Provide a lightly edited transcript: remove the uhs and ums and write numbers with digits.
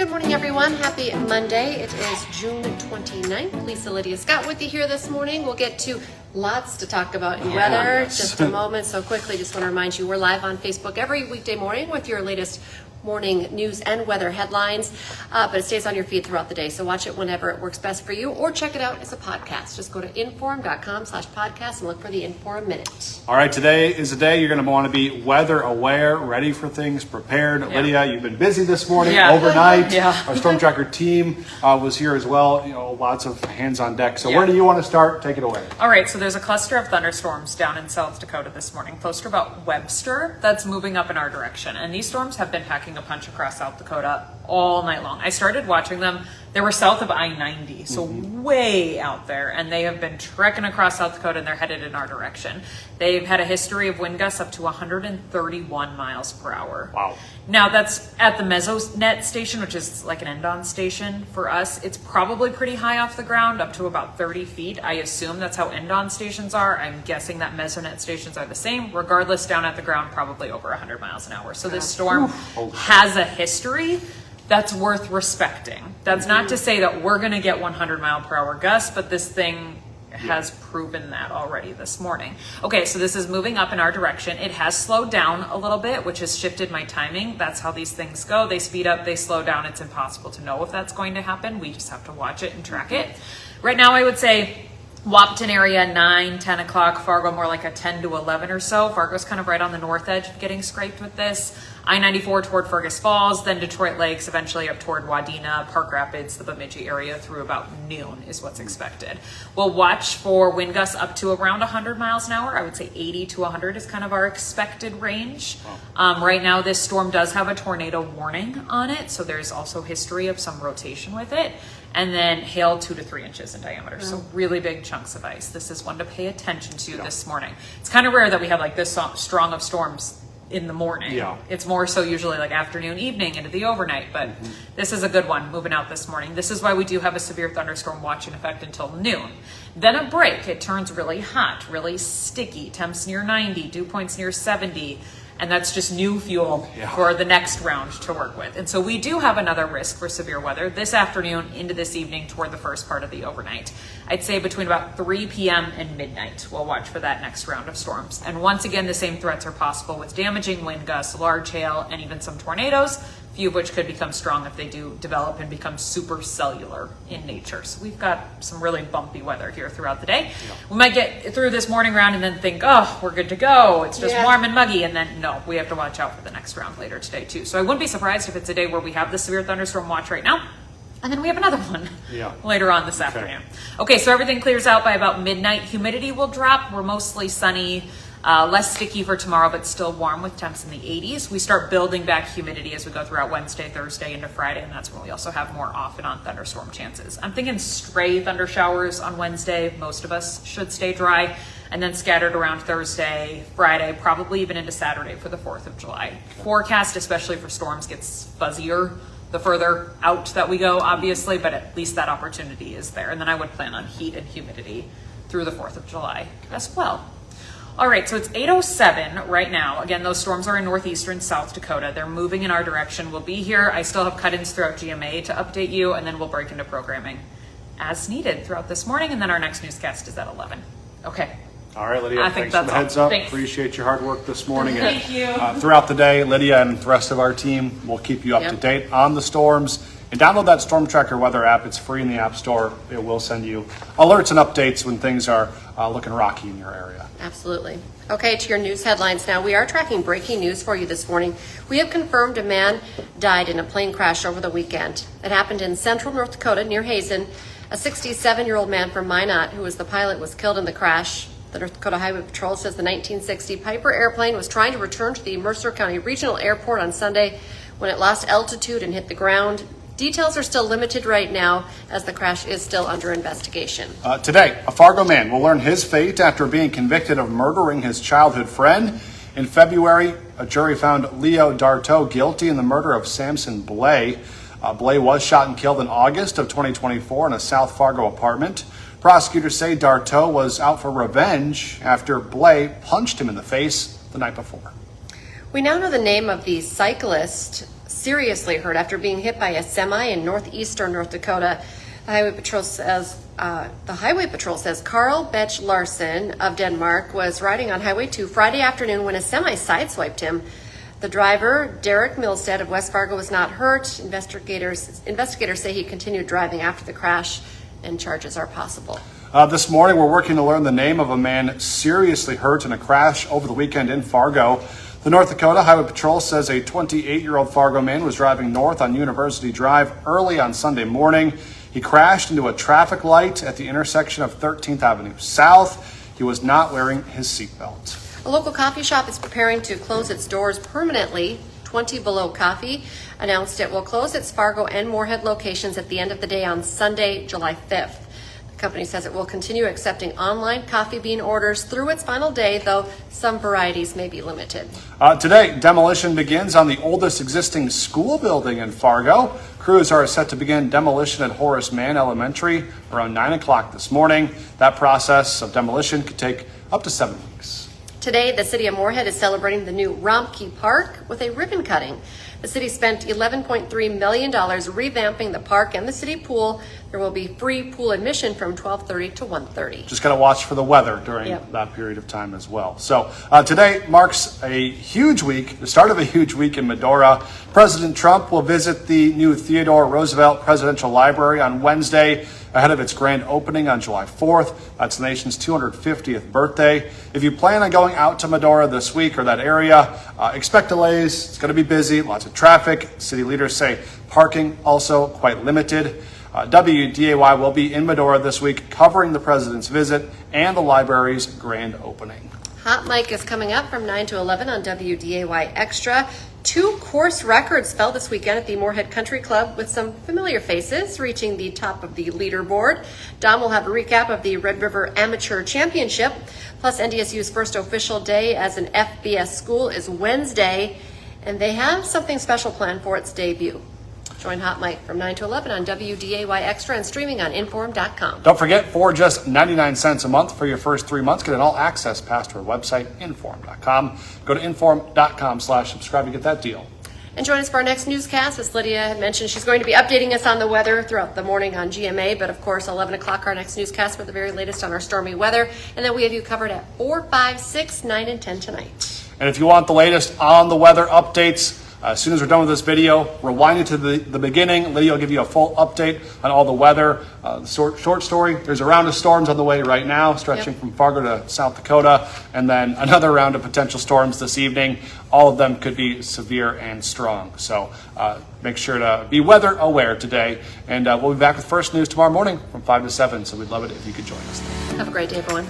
Good morning, everyone. Happy Monday. It is June 29th. Lisa, Lydia, Scott with you here this morning. We'll get to lots to talk about in weather just a moment. So quickly, just want to remind you, we're live on Facebook every weekday morning with your latest morning news and weather headlines, but it stays on your feed throughout the day. So watch it whenever it works best for you, or check it out as a podcast. Just go to inform.com/podcast and look for the Inform Minute. All right, today is a day you're going to want to be weather aware, ready for things, prepared. Yeah. Lydia, you've been busy this morning, overnight. Our Storm Tracker team was here as well. You know, lots of hands on deck. So where do you want to start? Take it away. All right, so there's a cluster of thunderstorms down in South Dakota this morning, close to about Webster, that's moving up in our direction. And these storms have been packing a punch across South Dakota all night long. I started watching them. They were south of I-90, so way out there, and they have been trekking across South Dakota, and they're headed in our direction. They've had a history of wind gusts up to 131 miles per hour. Wow. Now, that's at the Mesonet station, which is like an end-on station for us. It's probably pretty high off the ground, up to about 30 feet. I assume that's how end-on stations are. I'm guessing that Mesonet stations are the same. Regardless, down at the ground, probably over 100 miles an hour. So this storm has a history that's worth respecting. That's not to say that we're going to get 100 mile per hour gusts, but this thing has proven that already this morning. Okay, so this is moving up in our direction. It has slowed down a little bit, which has shifted my timing. That's how these things go. They speed up, they slow down. It's impossible to know if that's going to happen. We just have to watch it and track it. Right now, I would say Wahpeton area 9, 10 o'clock, Fargo more like a 10 to 11 or so. Fargo's kind of right on the north edge of getting scraped with this. I-94 toward Fergus Falls, then Detroit Lakes, eventually up toward Wadena, Park Rapids, the Bemidji area through about noon is what's expected. We'll watch for wind gusts up to around 100 miles an hour. I would say 80 to 100 is kind of our expected range. Right now, this storm does have a tornado warning on it, so there's also history of some rotation with it. And then hail 2 to 3 inches in diameter. So really big chunks of ice. This is one to pay attention to this morning. It's kind of rare that we have like this strong of storms in the morning. It's more so usually like afternoon, evening, into the overnight, but this is a good one moving out this morning. This is why we do have a severe thunderstorm watch in effect until noon. Then a break. It turns really hot, really sticky. Temps near 90, dew points near 70. And that's just new fuel for the next round to work with. And so we do have another risk for severe weather this afternoon into this evening toward the first part of the overnight. I'd say between about 3 p.m. and midnight, we'll watch for that next round of storms. And once again, the same threats are possible with damaging wind gusts, large hail, and even some tornadoes, few of which could become strong if they do develop and become super cellular in nature. So we've got some really bumpy weather here throughout the day. We might get through this morning round and then think, oh, we're good to go. It's just warm and muggy. And then no, we have to watch out for the next round later today too. So I wouldn't be surprised if it's a day where we have the severe thunderstorm watch right now, and then we have another one later on this afternoon. Okay, so everything clears out by about midnight. Humidity will drop. We're mostly sunny. Less sticky for tomorrow, but still warm with temps in the 80s. We start building back humidity as we go throughout Wednesday, Thursday, into Friday, and that's when we also have more off and on thunderstorm chances. I'm thinking stray thunder showers on Wednesday. Most of us should stay dry, and then scattered around Thursday, Friday, probably even into Saturday for the 4th of July. Forecast, especially for storms, gets fuzzier the further out that we go, obviously, but at least that opportunity is there. And then I would plan on heat and humidity through the 4th of July as well. All right, so it's 8:07 right now. Again, those storms are in northeastern South Dakota. They're moving in our direction. We'll be here. I still have cut-ins throughout GMA to update you, and then we'll break into programming as needed throughout this morning, and then our next newscast is at 11. Okay. All right, Lydia, thanks for the heads up. Appreciate your hard work this morning. Thank you. Throughout the day, Lydia and the rest of our team will keep you up to date on the storms. And download that Storm Tracker weather app. It's free in the App Store. It will send you alerts and updates when things are looking rocky in your area. Absolutely. Okay, to your news headlines now. We are tracking breaking news for you this morning. We have confirmed a man died in a plane crash over the weekend. It happened in central North Dakota near Hazen. A 67-year-old man from Minot, who was the pilot, was killed in the crash. The North Dakota Highway Patrol says the 1960 Piper airplane was trying to return to the Mercer County Regional Airport on Sunday when it lost altitude and hit the ground. Details are still limited right now as the crash is still under investigation. Today, a Fargo man will learn his fate after being convicted of murdering his childhood friend. In February, a jury found Leo Darteau guilty in the murder of Samson Blay. Blay was shot and killed in August of 2024 in a South Fargo apartment. Prosecutors say Darteau was out for revenge after Blay punched him in the face the night before. We now know the name of the cyclist seriously hurt after being hit by a semi in northeastern North Dakota. The Highway Patrol says Carl Betch Larson of Denmark was riding on Highway 2 Friday afternoon when a semi sideswiped him. The driver, Derek Milstead of West Fargo, was not hurt. Investigators say he continued driving after the crash, and charges are possible. This morning, we're working to learn the name of a man seriously hurt in a crash over the weekend in Fargo. The North Dakota Highway Patrol says a 28-year-old Fargo man was driving north on University Drive early on Sunday morning. He crashed into a traffic light at the intersection of 13th Avenue South. He was not wearing his seatbelt. A local coffee shop is preparing to close its doors permanently. 20 Below Coffee announced it will close its Fargo and Moorhead locations at the end of the day on Sunday, July 5th. The company says it will continue accepting online coffee bean orders through its final day, though some varieties may be limited. Today, demolition begins on the oldest existing school building in Fargo. Crews are set to begin demolition at Horace Mann Elementary around 9 o'clock this morning. That process of demolition could take up to 7 weeks. Today, the city of Moorhead is celebrating the new Rompke Park with a ribbon cutting. The city spent $11.3 million revamping the park and the city pool. There will be free pool admission from 12:30 to 1:30. Just got to watch for the weather during that period of time as well. So today marks a huge week, the start of a huge week in Medora. President Trump will visit the new Theodore Roosevelt Presidential Library on Wednesday ahead of its grand opening on July 4th. That's the nation's 250th birthday. If you plan on going out to Medora this week or that area, expect delays. It's going to be busy, lots of traffic. City leaders say parking also quite limited. WDAY will be in Medora this week covering the president's visit and the library's grand opening. Hot Mic is coming up from 9 to 11 on WDAY Extra. 2 course records fell this weekend at the Moorhead Country Club with some familiar faces reaching the top of the leaderboard. Dom will have a recap of the Red River Amateur Championship. Plus, NDSU's first official day as an FBS school is Wednesday, and they have something special planned for its debut. Join Hot Mic from 9 to 11 on WDAY Extra and streaming on inform.com. Don't forget, for just 99 cents a month for your first 3 months, get an all-access pass to our website, inform.com. Go to inform.com/subscribe to get that deal. And join us for our next newscast. As Lydia had mentioned, she's going to be updating us on the weather throughout the morning on GMA. But of course, 11 o'clock, our next newscast for the very latest on our stormy weather. And then we have you covered at 4, 5, 6, 9, and 10 tonight. And if you want the latest on the weather updates, as soon as we're done with this video, rewind it to the beginning. Lydia will give you a full update on all the weather. Short story, there's a round of storms on the way right now, stretching from Fargo to South Dakota, and then another round of potential storms this evening. All of them could be severe and strong. So make sure to be weather aware today. And we'll be back with First News tomorrow morning from 5 to 7. So we'd love it if you could join us. Have a great day, everyone.